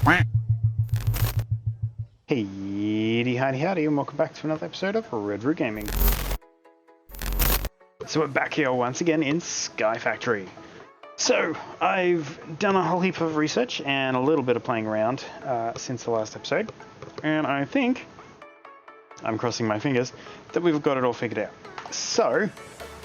Hey, howdy, and welcome back to another episode of Red Root Gaming. So we're back here once again in SkyFactory. So, I've done a whole heap of research and a little bit of playing around since the last episode. And I think, I'm crossing my fingers, that we've got it all figured out. So,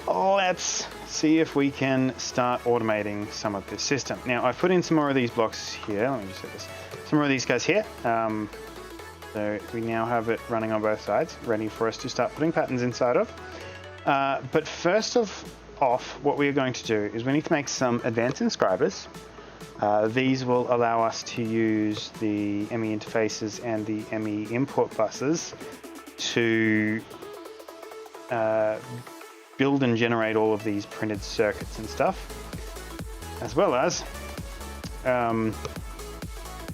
let's see if we can start automating some of this system. Now, I've put in some more of these blocks here. Let me just say this. Some more of these guys here. So we now have it running on both sides, ready for us to start putting patterns inside of. But first off, what we are going to do is we need to make some advanced inscribers. These will allow us to use the ME interfaces and the ME import buses to build and generate all of these printed circuits and stuff, as well as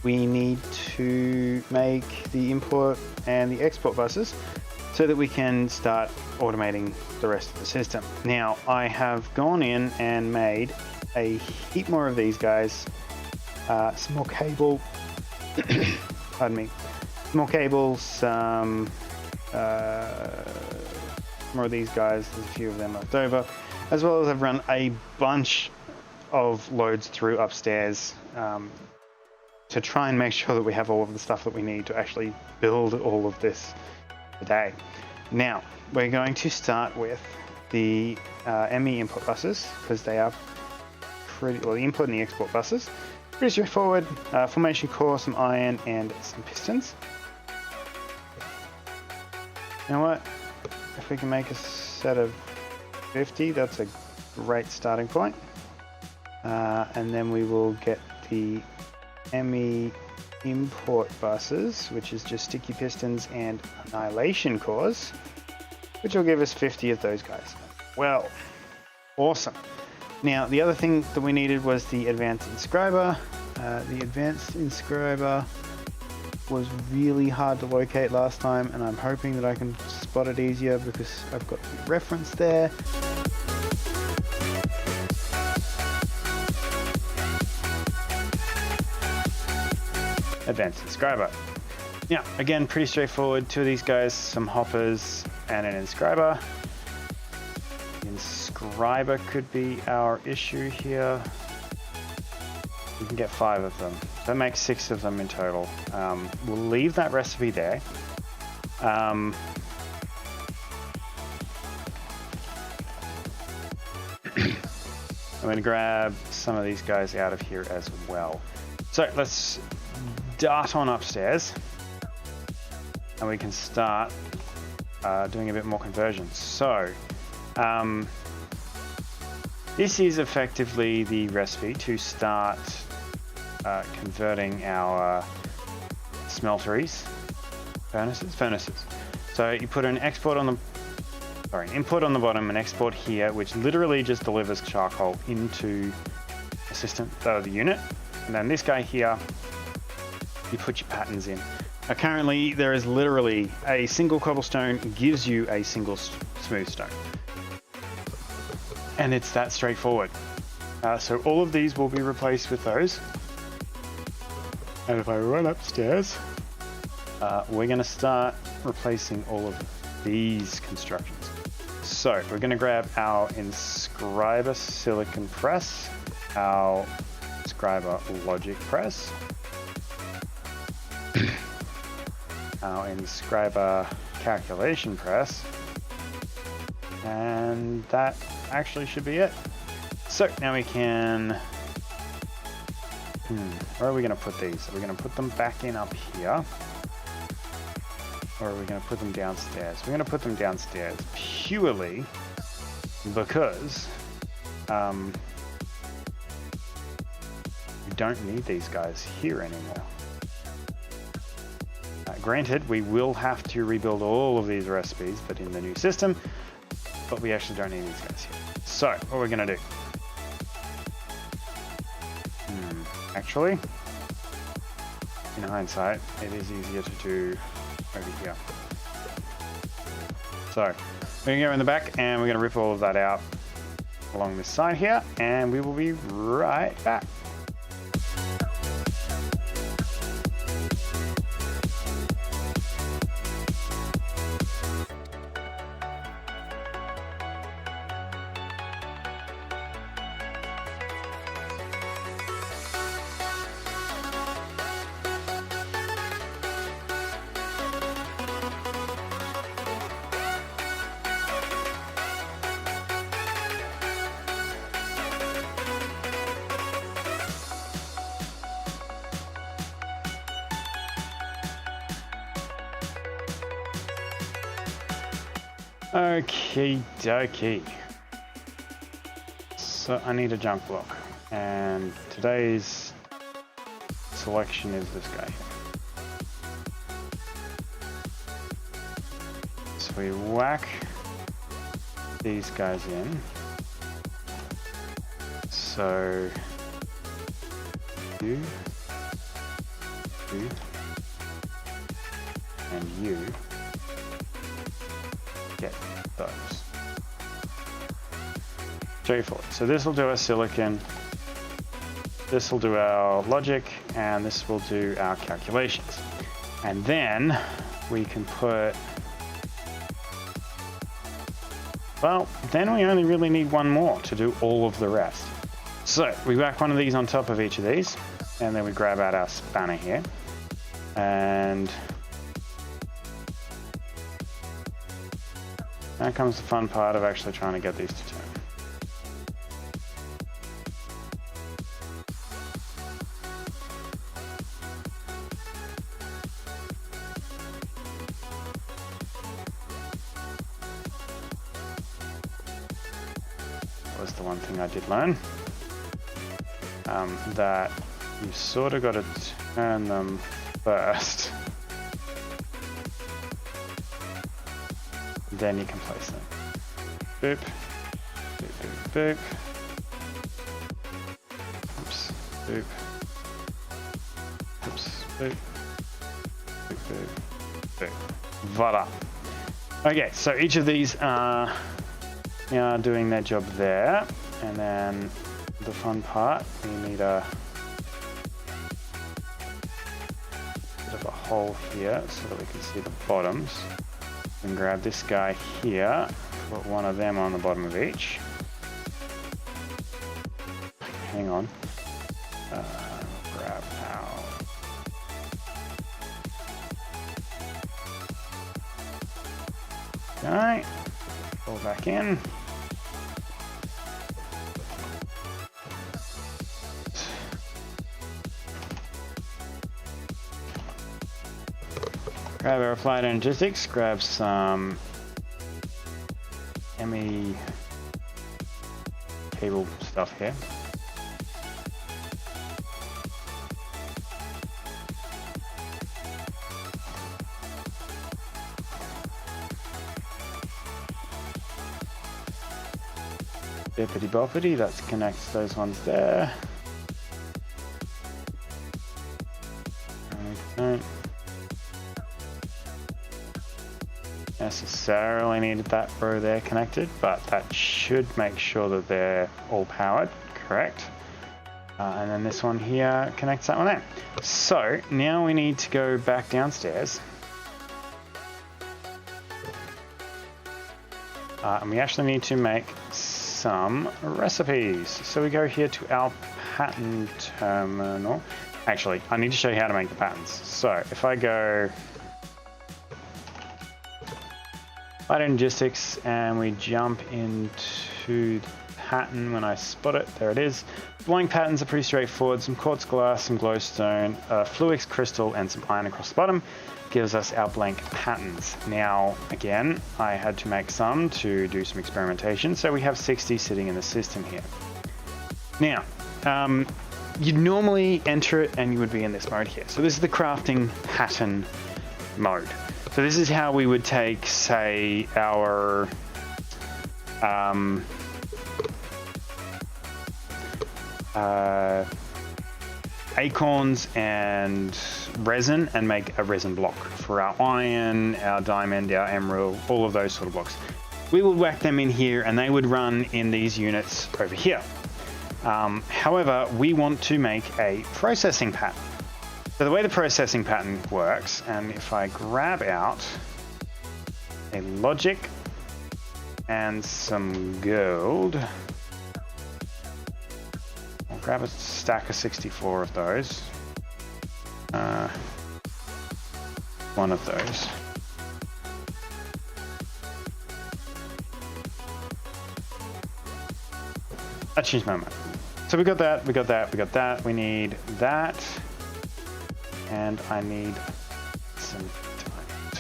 we need to make the import and the export buses so that we can start automating the rest of the system. Now, I have gone in and made a heap more of these guys, some more cable, pardon me, more cables, some more of these guys, there's a few of them left over, as well as I've run a bunch of loads through upstairs to try and make sure that we have all of the stuff that we need to actually build all of this today. Now, we're going to start with the ME input buses, because they are pretty, well, the input and the export buses, pretty straightforward. Formation core, some iron, and some pistons. You know what? If we can make a set of 50, that's a great starting point. And then we will get the ME import buses, which is just sticky pistons and annihilation cores, which will give us 50 of those guys. Well, awesome. Now, the other thing that we needed was the advanced inscriber. The advanced inscriber was really hard to locate last time, and I'm hoping that I can spot it easier because I've got the reference there. Advanced inscriber. Yeah, again, pretty straightforward. Two of these guys, some hoppers, and an inscriber. Inscriber could be our issue here. We can get 5 of them. That makes 6 of them in total. We'll leave that recipe there. I'm going to grab some of these guys out of here as well. So let's dart on upstairs, and we can start doing a bit more conversion. So this is effectively the recipe to start converting our smelteries, furnaces. So you put an input on the bottom, an export here, which literally just delivers charcoal into the system, the unit, and then this guy here, you put your patterns in. Currently, there is literally a single cobblestone gives you a single smooth stone. And it's that straightforward. So all of these will be replaced with those. And if I run upstairs, we're going to start replacing all of these constructions. So we're going to grab our inscriber silicon press, our inscriber logic press, our inscriber calculation press, and that actually should be it. So now we can, where are we going to put these? Are we going to put them back in up here, or are we going to put them downstairs? We're going to put them downstairs purely because we don't need these guys here anymore. Granted, we will have to rebuild all of these recipes, but in the new system, but we actually don't need these guys here. So, what we're going to do? Actually, in hindsight, it is easier to do over here. So, we're going to go in the back, and we're going to rip all of that out along this side here, and we will be right back. Okie dokie. So I need a junk block, and today's selection is this guy here. So we whack these guys in. So you, and you get those. Straightforward. So this will do our silicon, this will do our logic, and this will do our calculations. And then we can put, well, then we only really need one more to do all of the rest. So we whack one of these on top of each of these, and then we grab out our spanner here, and now comes the fun part of actually trying to get these to turn. That was the one thing I did learn, that you sort of got to turn them first, then you can place them. Boop, boop, boop, boop. Oops, boop. Oops, boop. Boop, boop, boop. Voila. Okay, so each of these are now doing their job there, and then the fun part, we need a bit of a hole here so that we can see the bottoms. And grab this guy here, put one of them on the bottom of each. Hang on. Grab our... Okay. Pull back in. Grab our Applied Energistics, grab some ME cable stuff here. Bippity boppity, that connects those ones there. Don't necessarily needed that row there connected, but that should make sure that they're all powered, correct? And then this one here connects that one there. So now we need to go back downstairs. And we actually need to make some recipes. So we go here to our pattern terminal. Actually, I need to show you how to make the patterns. So if I go Applied Energistics and we jump into the pattern when I spot it, there it is. Blank patterns are pretty straightforward. Some quartz glass, some glowstone, fluix crystal, and some iron across the bottom gives us our blank patterns. Now, again, I had to make some to do some experimentation, so we have 60 sitting in the system here. Now, you'd normally enter it and you would be in this mode here. So this is the crafting pattern mode. So this is how we would take, say, our acorns and resin and make a resin block for our iron, our diamond, our emerald, all of those sort of blocks. We would whack them in here and they would run in these units over here. However, we want to make a processing pattern. So the way the processing pattern works, and if I grab out a logic and some gold, I'll grab a stack of 64 of those. One of those. I changed my mind. So we got that, we got that, we got that. We need that. And I need some diamond.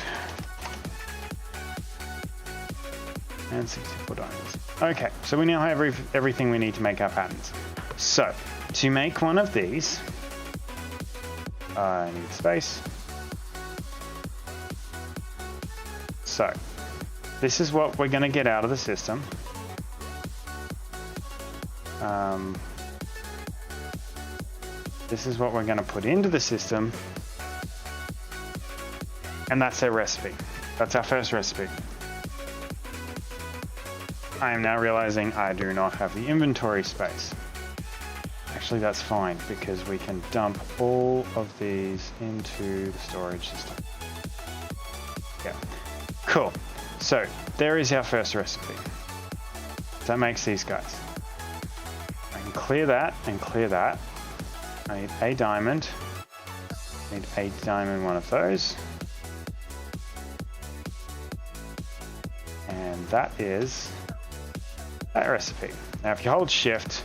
and 64 diamonds. Okay, so we now have everything we need to make our patterns. So, to make one of these, I need space. So, this is what we're going to get out of the system. This is what we're going to put into the system. And that's our recipe. That's our first recipe. I am now realizing I do not have the inventory space. Actually, that's fine because we can dump all of these into the storage system. Yeah, cool. So there is our first recipe. That makes these guys. I can clear that and clear that. I need a diamond. I need a diamond, one of those. And that is that recipe. Now, if you hold shift,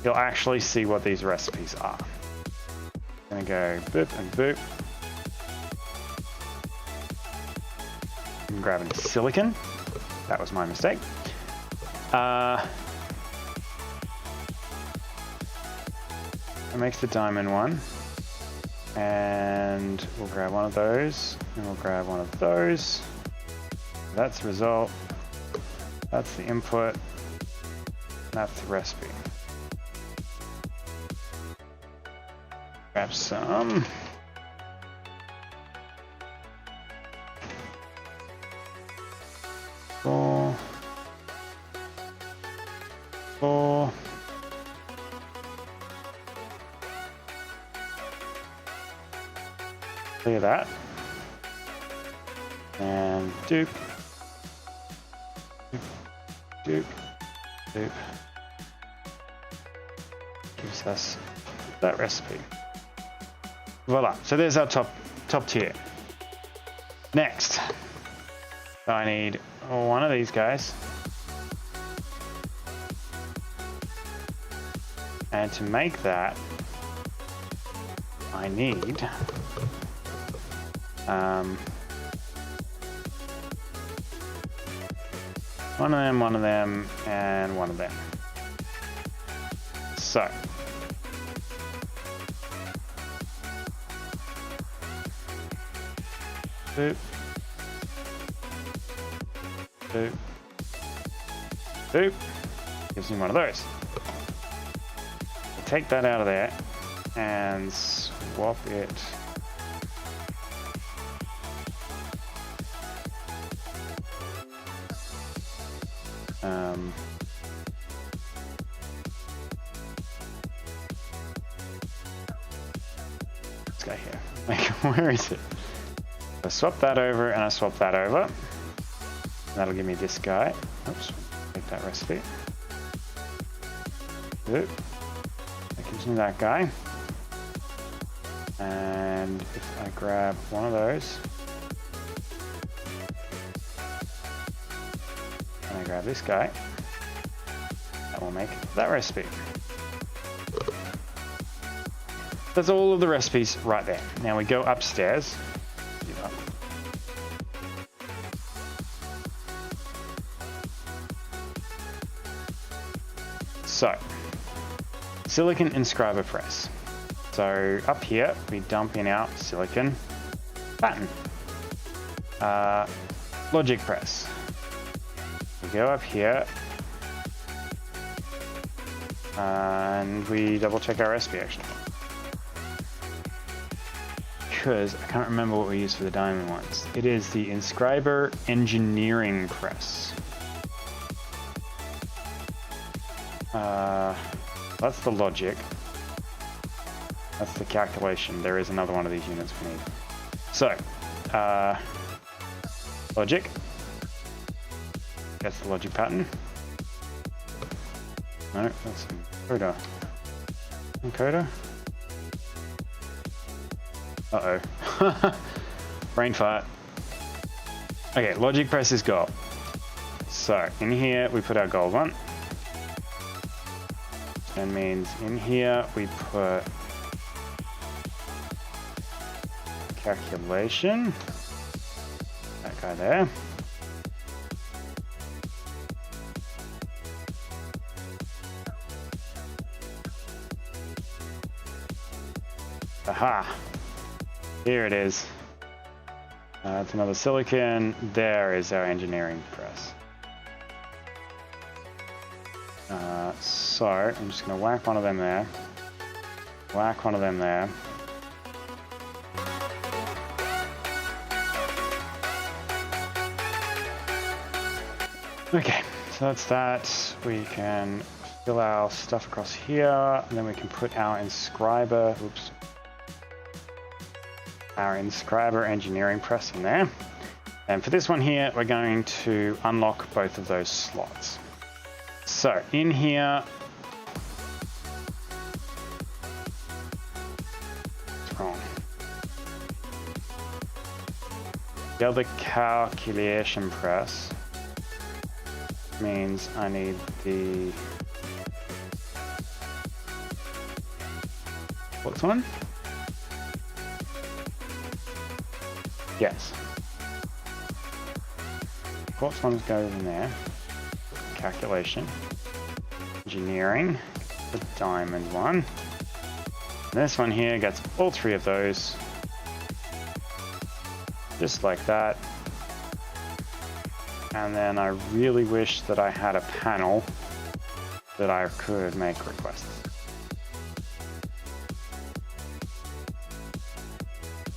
you'll actually see what these recipes are. I'm gonna go boop and boop. I'm grabbing silicon. That was my mistake. That makes the diamond one. And we'll grab one of those, and we'll grab one of those. That's the result. That's the input. That's the recipe. Grab some. Four. Clear that. And dupe. Dupe. Dupe. Gives us that recipe. Voila. So there's our top tier. Next, I need one of these guys. And to make that, I need one of them, and one of them. So, boop, boop, boop. Gives me one of those. Take that out of there and swap it. This guy here. Like, where is it? I swap that over and I swap that over. That'll give me this guy. Oops, take that recipe. Good. That gives me that guy. And if I grab one of those, and I grab this guy, that will make that recipe. That's all of the recipes right there. Now we go upstairs. So, silicon inscriber press. So up here, we dump in our silicon pattern. Logic press. We go up here, and we double check our recipe actually. Because I can't remember what we used for the diamond ones. It is the Inscriber engineering press. That's the logic. That's the calculation. There is another one of these units we need. So, logic. That's the logic pattern. No, that's encoder. Encoder? Uh-oh. Brain fart. Okay, logic press is gold. So, in here, we put our gold one. That means in here, we put calculation. That guy there. Aha! Here it is. That's another silicon. There is our engineering press. So I'm just going to whack one of them there. Whack one of them there. Okay, so that's that. We can fill our stuff across here, and then we can put our inscriber, our inscriber engineering press in there. And for this one here, we're going to unlock both of those slots. So in here, what's wrong? The other calculation press means I need the, what's one? Yes. Quartz ones go in there. Calculation. Engineering. The diamond one. And this one here gets all three of those. Just like that. And then I really wish that I had a panel that I could make requests.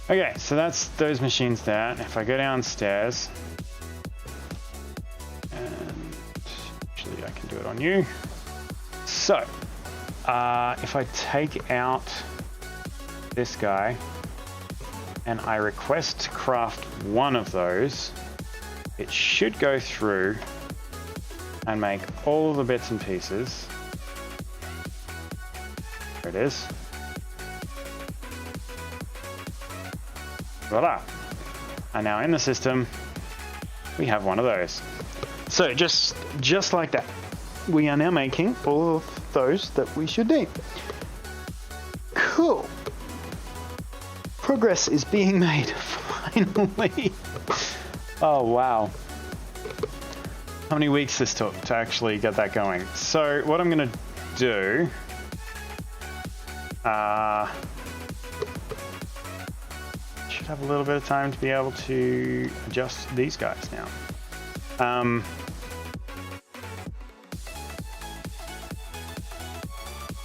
Okay, so that's those machines there. If I go downstairs, and actually I can do it on you. So, if I take out this guy and I request to craft one of those, it should go through and make all of the bits and pieces. There it is. Voila. And now in the system, we have one of those. So just like that, we are now making all of those that we should need. Cool. Progress is being made, finally. Oh, wow. How many weeks this took to actually get that going? So what I'm going to do, should have a little bit of time to be able to adjust these guys now.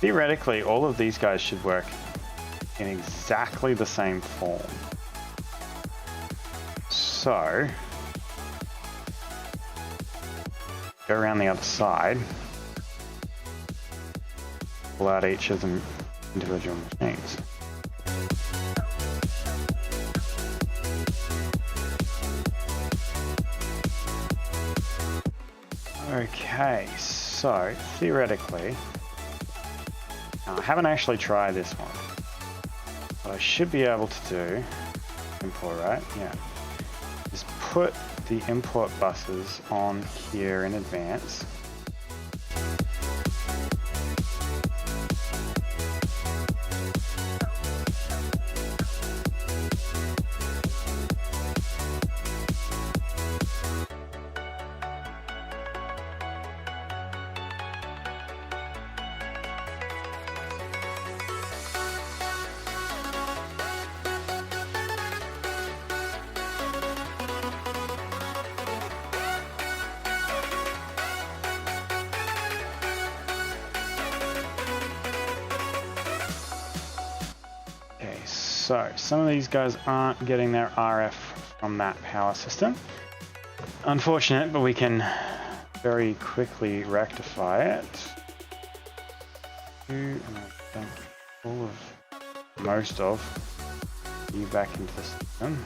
Theoretically, all of these guys should work in exactly the same form. So, go around the other side, pull out each of them individual machines. Okay, so theoretically, I haven't actually tried this one, but I should be able to do import, right? Yeah. Just put the import buses on here in advance. So some of these guys aren't getting their RF from that power system. Unfortunate, but we can very quickly rectify it. And I dump all of, most of you back into the system.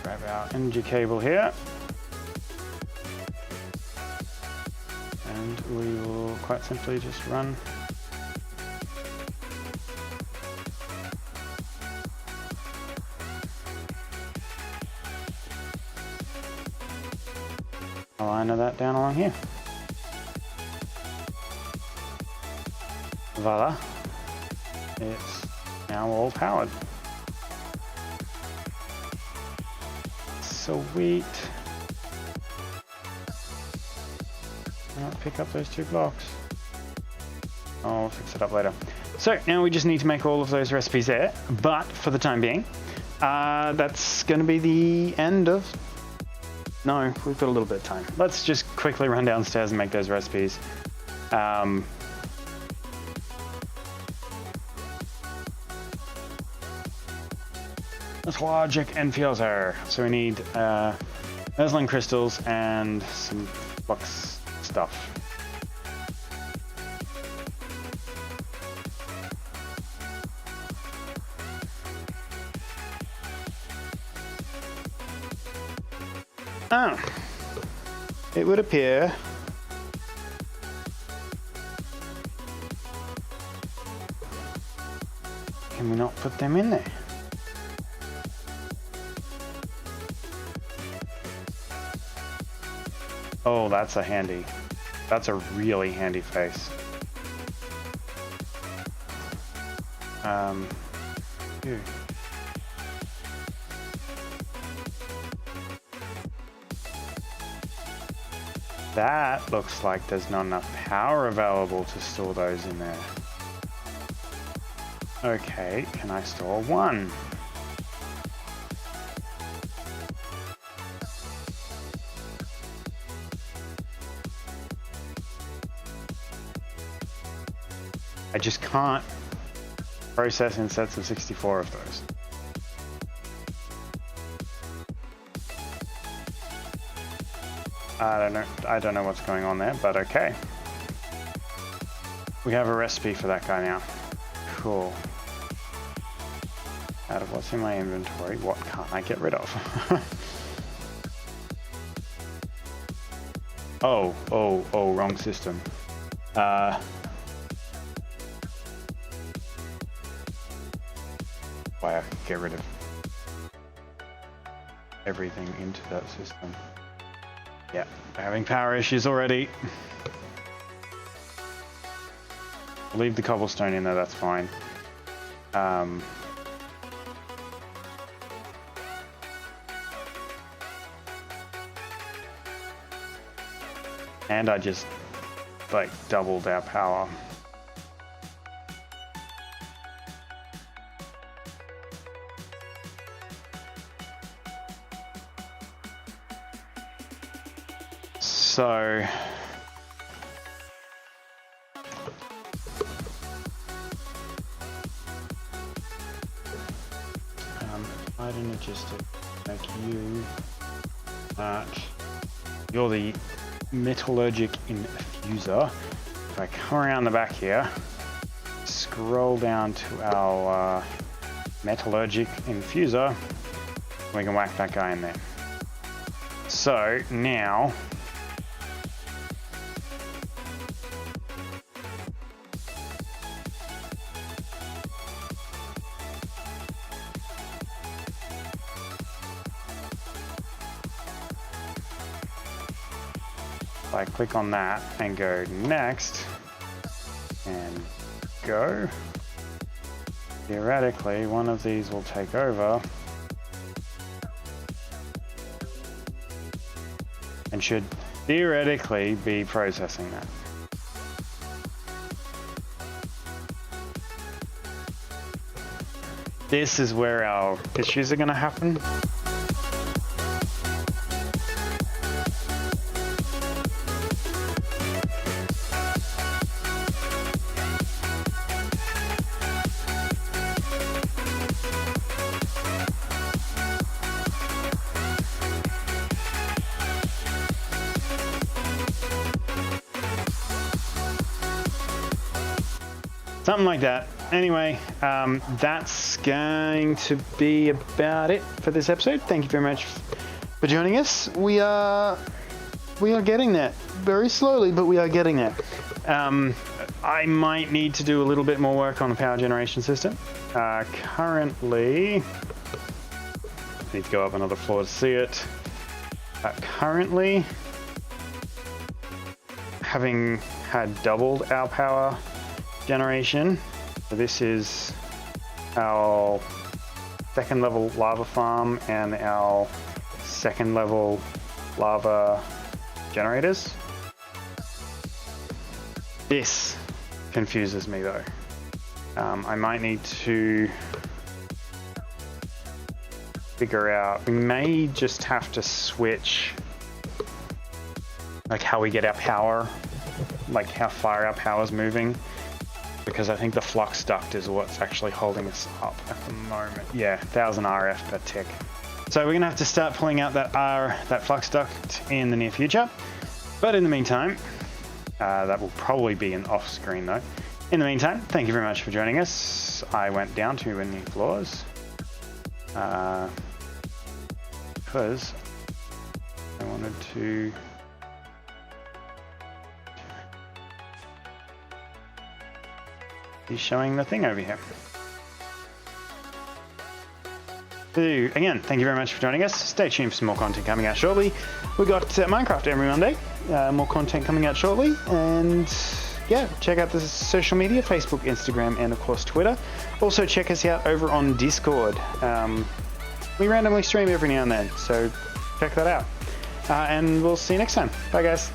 Grab our energy cable here. And we will quite simply just run a line of that down along here. Voila. It's now all powered. Sweet. Not pick up those 2 blocks. I'll fix it up later. So now we just need to make all of those recipes there, but for the time being, that's going to be the end of... No, we've got a little bit of time. Let's just quickly run downstairs and make those recipes. That's logic and fusor. So we need mezzanine crystals and some flux stuff. Oh, it would appear can we not put them in there? Oh, that's a really handy face. Here. That looks like there's not enough power available to store those in there. Okay, can I store 1? I just can't process in sets of 64 of those. I don't know what's going on there, but okay. We have a recipe for that guy now. Cool. Out of what's in my inventory, what can't I get rid of? Oh, wrong system. Why I could get rid of everything into that system. Yeah, we're having power issues already. Leave the cobblestone in there, that's fine. And I just, like, doubled our power. So Applied Energistics, make you you're the metallurgic infuser. If I come around the back here, scroll down to our metallurgic infuser, we can whack that guy in there. So now I click on that and go next and go. Theoretically, one of these will take over and should theoretically be processing that. This is where our issues are going to happen. Something like that. Anyway, that's going to be about it for this episode. Thank you very much for joining us. We are getting there. Very slowly, but we are getting there. I might need to do a little bit more work on the power generation system. Currently, I need to go up another floor to see it. Currently, having had doubled our power generation, so this is our second level lava farm and our second level lava generators. This confuses me though. I might need to figure out, we may just have to switch like how we get our power, like how far our power is moving, because I think the flux duct is what's actually holding us up at the moment. Yeah, 1000 RF per tick. So we're gonna have to start pulling out that flux duct in the near future. But in the meantime, that will probably be an off screen though. In the meantime, thank you very much for joining us. I went down to new floors because I wanted to be showing the thing over here. So, again, thank you very much for joining us. Stay tuned for some more content coming out shortly. We got Minecraft every Monday. More content coming out shortly. And yeah, check out the social media, Facebook, Instagram, and of course Twitter. Also check us out over on Discord. We randomly stream every now and then, so check that out. And we'll see you next time. Bye guys.